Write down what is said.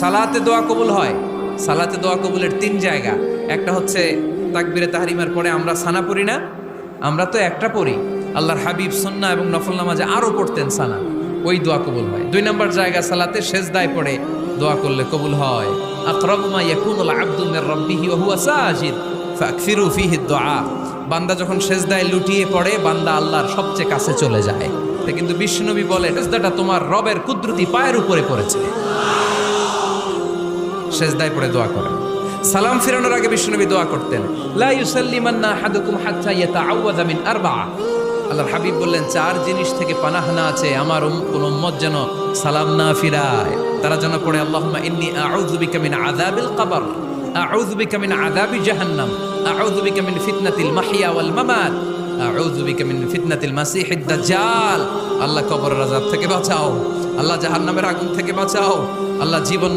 সালাতে দোয়া কবুল হয়। সালাতে দোয়া কবুলের 3 জায়গা। একটা হচ্ছে তাকবীরে তাহরিমার পরে আমরা সানা পড়ি না, আমরা তো একটা পড়ি। আল্লাহর হাবিব সুন্নাহ এবং নফল নামাজে আরো পড়তেন সানা, ওই দোয়া কবুল হয়। 2 নম্বর জায়গা সালাতে সেজদায় পড়ে দোয়া করলে কবুল হয়। আকরাবু মা ইয়াকুনুল আবদু মির রাব্বিহি ওয়া হুয়া সাজিদ ফাকসিরু ফিহি দুআ। বান্দা যখন সেজদায় লুটিয়ে পড়ে, বান্দা আল্লাহর সবচেয়ে কাছে চলে যায়। কিন্তু বিশ্বনবী বলে, সেজদাটা তোমার রবের কুদরতি পায়ের উপরে পড়েছে। সেজদায় পড়ে দোয়া করেন। সালাম ফিরানোর আগে বিশ্বনবী দোয়া করতেন, লা ইউসাল্লিমান্না আহাদুকুম হাত্তা ইয়াতাআওয়াযা মিন আরবা'a। আল্লাহর হাবিব বললেন, 4 জিনিস থেকে পানাহ না আছে আমার কোন উম্মত যেন সালাম না ফিরায়। তারা যেন পড়ে, আল্লাহুম্মা ইন্নী আউযু বিকা মিন আযাবিল কবর, আউযু বিকা মিন আযাবি জাহান্নাম, আউযু বিকা মিন ফিতনাতিল মাহইয়া ওয়াল মামাত, আউযু বিকা মিন ফিতনাতিল মাসিহিদ দাজ্জাল। আল্লাহ কবরের আযাব থেকে বাঁচাও, আল্লাহ জাহান্নামের আগুন থেকে বাঁচাও, আল্লাহ জীবন